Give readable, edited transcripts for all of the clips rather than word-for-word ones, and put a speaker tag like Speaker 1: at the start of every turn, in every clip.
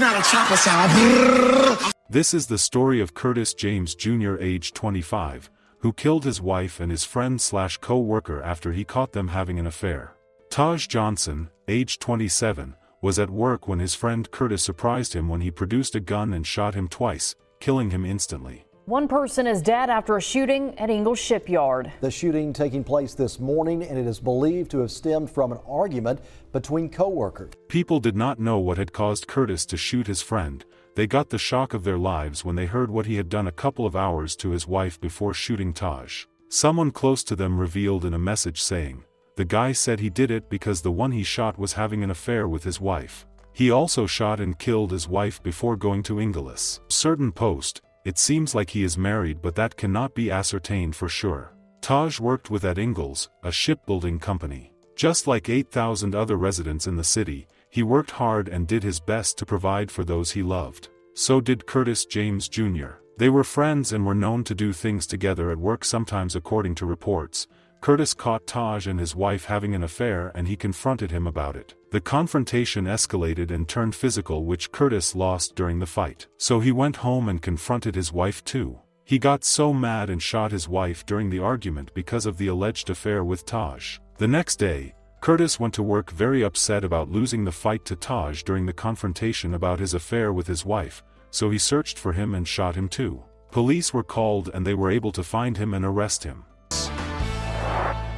Speaker 1: not a chopper sound.
Speaker 2: This is the story of Curtis James Jr., age 25, who killed his wife and his friend/co-worker after he caught them having an affair. Tahj Johnson, age 27, was at work when his friend Curtis surprised him when he produced a gun and shot him twice, killing him instantly.
Speaker 3: One person is dead after a shooting at Ingalls Shipyard.
Speaker 4: The shooting taking place this morning, and it is believed to have stemmed from an argument between co-workers.
Speaker 2: People did not know what had caused Curtis to shoot his friend. They got the shock of their lives when they heard what he had done a couple of hours to his wife before shooting Tahj. Someone close to them revealed in a message saying, "The guy said he did it because the one he shot was having an affair with his wife. He also shot and killed his wife before going to Ingalls." Certain post, "It seems like he is married, but that cannot be ascertained for sure. Tahj worked with at Ingalls, a shipbuilding company. Just like 8,000 other residents in the city, he worked hard and did his best to provide for those he loved. So did Curtis James Jr. They were friends and were known to do things together at work sometimes." According to reports, Curtis caught Tahj and his wife having an affair and he confronted him about it. The confrontation escalated and turned physical, which Curtis lost during the fight. So he went home and confronted his wife too. He got so mad and shot his wife during the argument because of the alleged affair with Tahj. The next day, Curtis went to work very upset about losing the fight to Tahj during the confrontation about his affair with his wife, so he searched for him and shot him too. Police were called and they were able to find him and arrest him.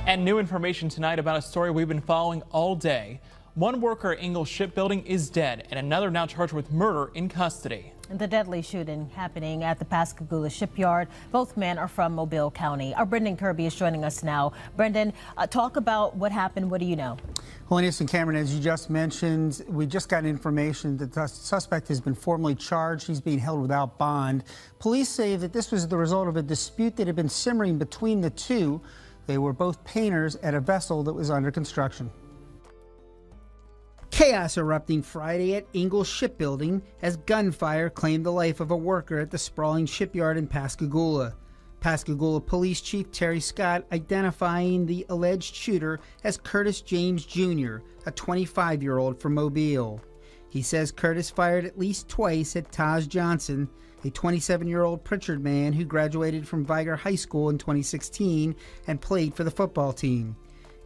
Speaker 5: And new information tonight about a story we've been following all day. One worker at Ingalls Shipbuilding is dead and another now charged with murder in custody.
Speaker 6: The deadly shooting happening at the Pascagoula Shipyard. Both men are from Mobile County. Our Brendan Kirby is joining us now. Brendan, talk about what happened. What do you know?
Speaker 7: Well, and Cameron, as you just mentioned, we just got information that the suspect has been formally charged. He's being held without bond. Police say that this was the result of a dispute that had been simmering between the two. They were both painters at a vessel that was under construction. Chaos erupting Friday at Ingalls Shipbuilding as gunfire claimed the life of a worker at the sprawling shipyard in Pascagoula. Pascagoula Police Chief Terry Scott identifying the alleged shooter as Curtis James Jr., a 25-year-old from Mobile. He says Curtis fired at least twice at Tahj Johnson, a 27-year-old Pritchard man who graduated from Viger High School in 2016 and played for the football team.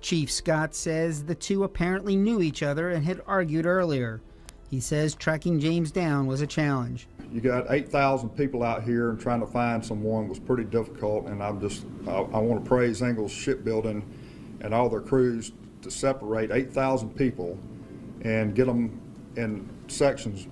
Speaker 7: Chief Scott says the two apparently knew each other and had argued earlier. He says tracking James down was a challenge.
Speaker 8: You got 8,000 people out here, and trying to find someone was pretty difficult, and I want to praise Ingalls Shipbuilding and all their crews to separate 8,000 people and get them in sections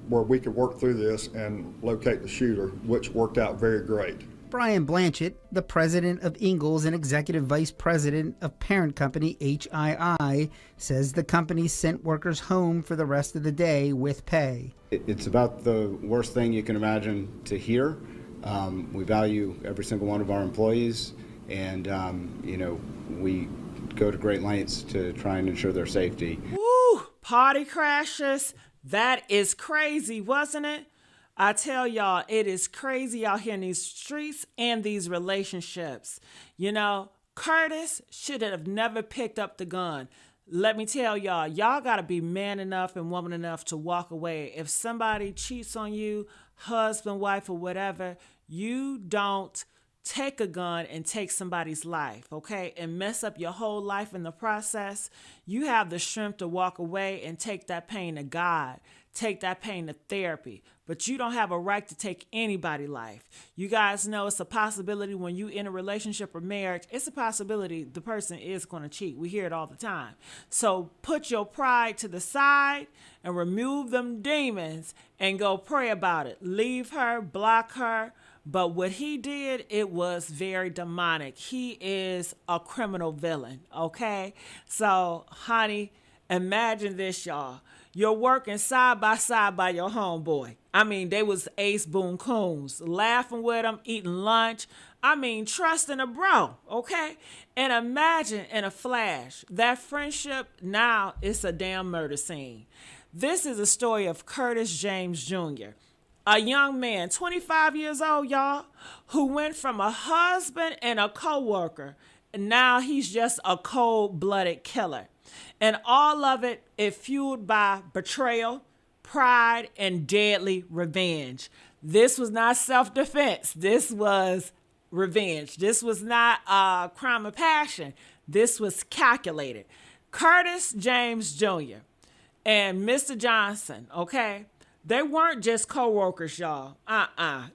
Speaker 8: where we could work through this and locate the shooter, which worked out very great.
Speaker 7: Brian Blanchett, the president of Ingalls and executive vice president of parent company HII, says the company sent workers home for the rest of the day with pay.
Speaker 9: It's about the worst thing you can imagine to hear. We value every single one of our employees, and we go to great lengths to try and ensure their safety.
Speaker 10: Woo! Party crashers. That is crazy, wasn't it? I tell y'all, it is crazy out here in these streets and these relationships. You know, Curtis should have never picked up the gun. Let me tell y'all, y'all got to be man enough and woman enough to walk away. If somebody cheats on you, husband, wife, or whatever, you don't take a gun and take somebody's life, okay, and mess up your whole life in the process. You have the strength to walk away and take that pain to God, take that pain to therapy, but you don't have a right to take anybody's life. You guys know it's a possibility when you in a relationship or marriage, it's a possibility the person is going to cheat. We hear it all the time. So put your pride to the side and remove them demons and go pray about it. Leave her, block her. But what he did, it was very demonic. He is a criminal villain, okay? So, honey, imagine this, y'all. You're working side by side by your homeboy. I mean, they was ace boon coons, laughing with him, eating lunch. I mean, trusting a bro, okay? And imagine in a flash, that friendship, now it's a damn murder scene. This is a story of Curtis James Jr., a young man, 25 years old, y'all, who went from a husband and a co-worker, and now he's just a cold-blooded killer. And all of it is fueled by betrayal, pride, and deadly revenge. This was not self-defense. This was revenge. This was not a crime of passion. This was calculated. Curtis James Jr. and Mr. Johnson, okay, they weren't just co-workers, y'all.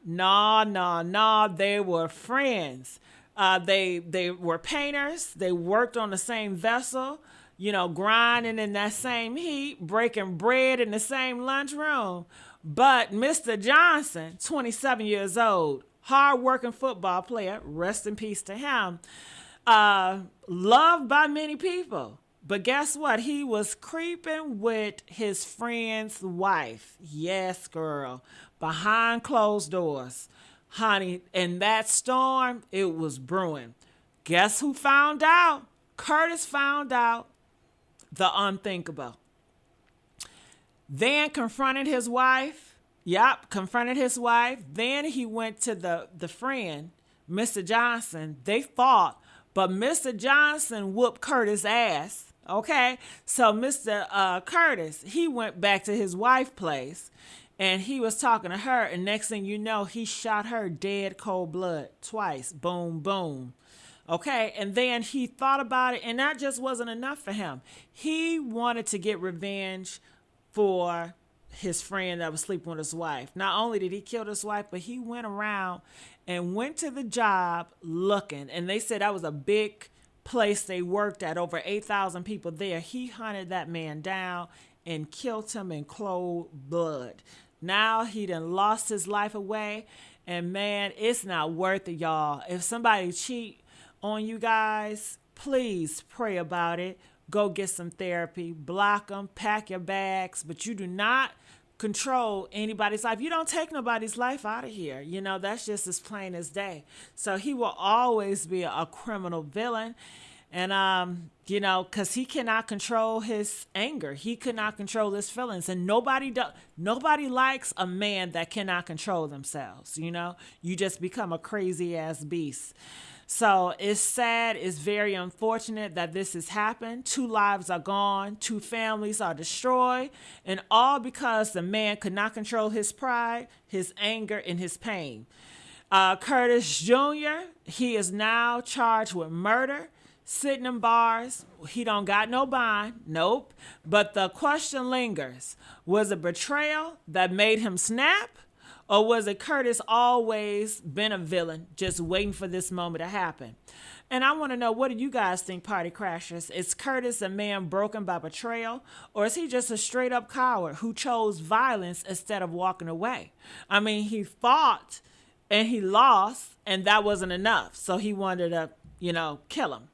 Speaker 10: No. They were friends. They were painters. They worked on the same vessel, grinding in that same heat, breaking bread in the same lunchroom. But Mr. Johnson, 27 years old, hard-working football player, rest in peace to him, loved by many people. But guess what? He was creeping with his friend's wife. Yes, girl. Behind closed doors. Honey, in that storm, it was brewing. Guess who found out? Curtis found out the unthinkable. Then confronted his wife. Confronted his wife. Then he went to the friend, Mr. Johnson. They fought, but Mr. Johnson whooped Curtis' ass. Okay, so Mr. Curtis, he went back to his wife's place, and he was talking to her, and next thing you know, he shot her dead cold blood twice. Boom, boom. Okay, and then he thought about it, and that just wasn't enough for him. He wanted to get revenge for his friend that was sleeping with his wife. Not only did he kill his wife, but he went around and went to the job looking, and they said that was a big place they worked at, over 8,000 people there. He hunted that man down and killed him in cold blood. Now he done lost his life away, and man, it's not worth it, y'all. If somebody cheat on you guys, please pray about it. Go get some therapy, block them, pack your bags, but you do not control anybody's life. You don't take nobody's life out of here. That's just as plain as day. So he will always be a criminal villain. And, because he cannot control his anger. He could not control his feelings. And nobody likes a man that cannot control themselves. You just become a crazy ass beast. So it's sad. It's very unfortunate that this has happened. 2 lives are gone. 2 families are destroyed. And all because the man could not control his pride, his anger, and his pain. Curtis Jr., he is now charged with murder, sitting in bars. He don't got no bond. Nope. But the question lingers. Was it betrayal that made him snap? Or was it Curtis always been a villain, just waiting for this moment to happen? And I want to know, what do you guys think, Party Crashers? Is Curtis a man broken by betrayal? Or is he just a straight up coward who chose violence instead of walking away? I mean, he fought and he lost, and that wasn't enough. So he wanted to, kill him.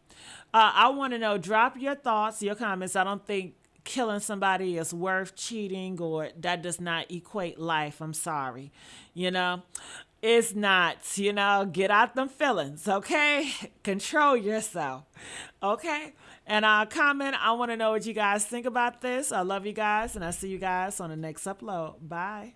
Speaker 10: I want to know, drop your thoughts, your comments. I don't think killing somebody is worth cheating, or that does not equate life. I'm sorry. It's not, get out them feelings, okay? Control yourself, okay? And comment, I want to know what you guys think about this. I love you guys, and I'll see you guys on the next upload. Bye.